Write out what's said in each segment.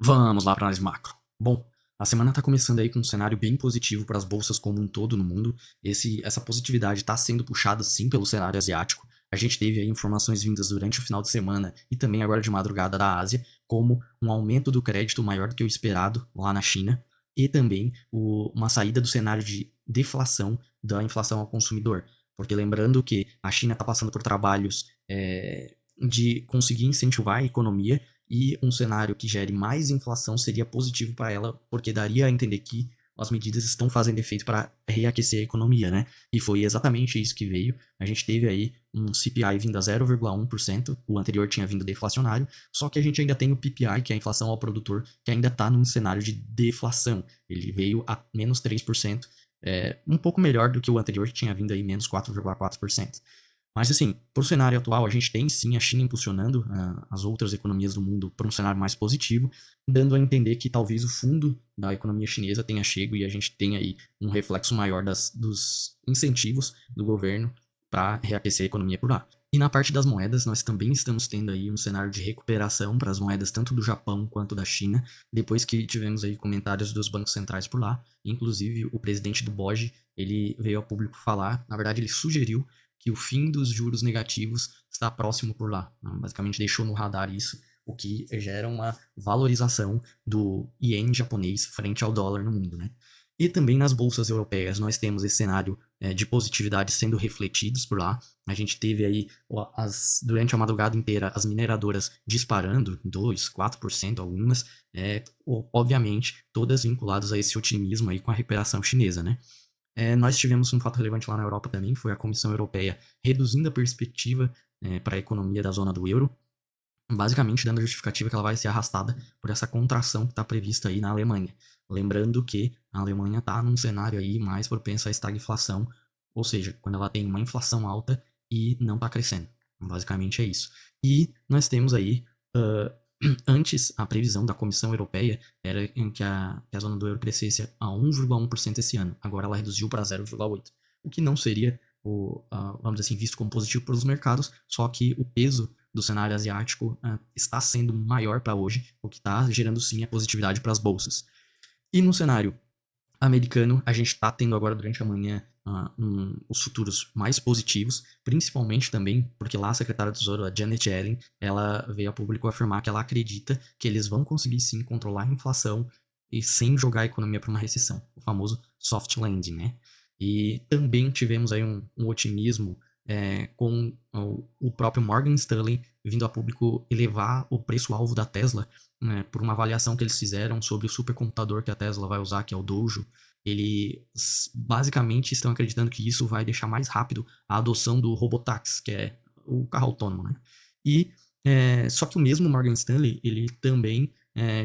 Vamos lá para análise macro. Bom, a semana está começando aí com um cenário bem positivo para as bolsas como um todo no mundo. Essa positividade está sendo puxada sim pelo cenário asiático. A gente teve aí informações vindas durante o final de semana e também agora de madrugada da Ásia, como um aumento do crédito maior do que o esperado lá na China e também uma saída do cenário de deflação da inflação ao consumidor. Porque lembrando que a China está passando por trabalhos de conseguir incentivar a economia e um cenário que gere mais inflação seria positivo para ela, porque daria a entender que as medidas estão fazendo efeito para reaquecer a economia, né? E foi exatamente isso que veio. A gente teve aí um CPI vindo a 0,1%, o anterior tinha vindo deflacionário, só que a gente ainda tem o PPI, que é a inflação ao produtor, que ainda está num cenário de deflação. Ele veio a menos 3%, um pouco melhor do que o anterior, que tinha vindo aí menos 4,4%. Mas assim, para o cenário atual, a gente tem sim a China impulsionando as outras economias do mundo para um cenário mais positivo, dando a entender que talvez o fundo da economia chinesa tenha chego e a gente tenha aí um reflexo maior dos incentivos do governo para reaquecer a economia por lá. E na parte das moedas, nós também estamos tendo aí um cenário de recuperação para as moedas tanto do Japão quanto da China, depois que tivemos aí comentários dos bancos centrais por lá, inclusive o presidente do BOJ, ele veio ao público falar, na verdade ele sugeriu que o fim dos juros negativos está próximo por lá. Basicamente deixou no radar isso, o que gera uma valorização do ien japonês frente ao dólar no mundo, né? E também nas bolsas europeias nós temos esse cenário de positividade sendo refletidos por lá. A gente teve aí, durante a madrugada inteira, as mineradoras disparando, 2%, 4% algumas, obviamente todas vinculadas a esse otimismo aí com a recuperação chinesa, né? Nós tivemos um fato relevante lá na Europa também, foi a Comissão Europeia reduzindo a perspectiva para a economia da zona do euro, basicamente dando a justificativa que ela vai ser arrastada por essa contração que está prevista aí na Alemanha. Lembrando que a Alemanha está num cenário aí mais propenso à estagflação, ou seja, quando ela tem uma inflação alta e não está crescendo. Basicamente é isso. E nós temos aí antes, a previsão da Comissão Europeia era em que a zona do euro crescesse a 1,1% esse ano. Agora ela reduziu para 0,8%. O que não seria, vamos dizer assim, visto como positivo para os mercados, só que o peso do cenário asiático está sendo maior para hoje, o que está gerando sim a positividade para as bolsas. E no cenário americano, a gente está tendo agora durante a manhã os futuros mais positivos, principalmente também porque lá a secretária do Tesouro, a Janet Yellen, ela veio a público afirmar que ela acredita que eles vão conseguir sim controlar a inflação e sem jogar a economia para uma recessão, o famoso soft landing, né? E também tivemos aí um otimismo com o próprio Morgan Stanley vindo a público elevar o preço-alvo da Tesla, né, por uma avaliação que eles fizeram sobre o supercomputador que a Tesla vai usar, que é o Dojo. Eles basicamente estão acreditando que isso vai deixar mais rápido a adoção do robotaxi, que é o carro autônomo, né? E só que o mesmo Morgan Stanley, ele também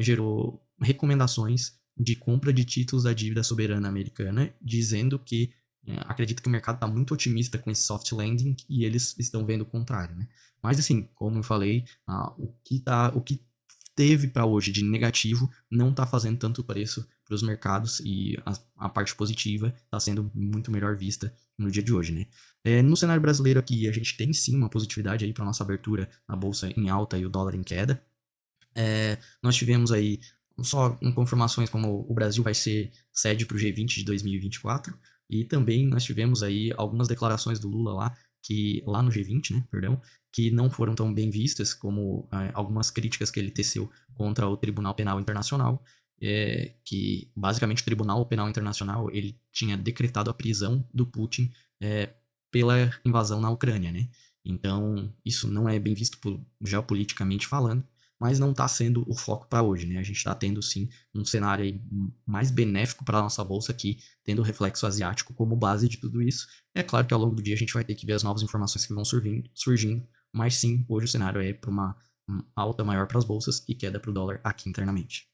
gerou recomendações de compra de títulos da dívida soberana americana, dizendo que acredita que o mercado está muito otimista com esse soft landing e eles estão vendo o contrário, né? Mas assim, como eu falei, o que teve para hoje de negativo não está fazendo tanto preço para os mercados e a parte positiva está sendo muito melhor vista no dia de hoje, né? No cenário brasileiro aqui, a gente tem sim uma positividade aí para nossa abertura, a bolsa em alta e o dólar em queda. Nós tivemos aí só confirmações como o Brasil vai ser sede para o G20 de 2024 e também nós tivemos aí algumas declarações do Lula lá no G20, né, perdão, que não foram tão bem vistas como algumas críticas que ele teceu contra o Tribunal Penal Internacional, que basicamente o Tribunal Penal Internacional ele tinha decretado a prisão do Putin pela invasão na Ucrânia, né? Então isso não é bem visto geopoliticamente falando, mas não está sendo o foco para hoje, né? A gente está tendo sim um cenário aí mais benéfico para a nossa bolsa aqui, tendo o reflexo asiático como base de tudo isso. É claro que ao longo do dia a gente vai ter que ver as novas informações que vão surgindo, mas sim, hoje o cenário é para uma alta maior para as bolsas e queda para o dólar aqui internamente.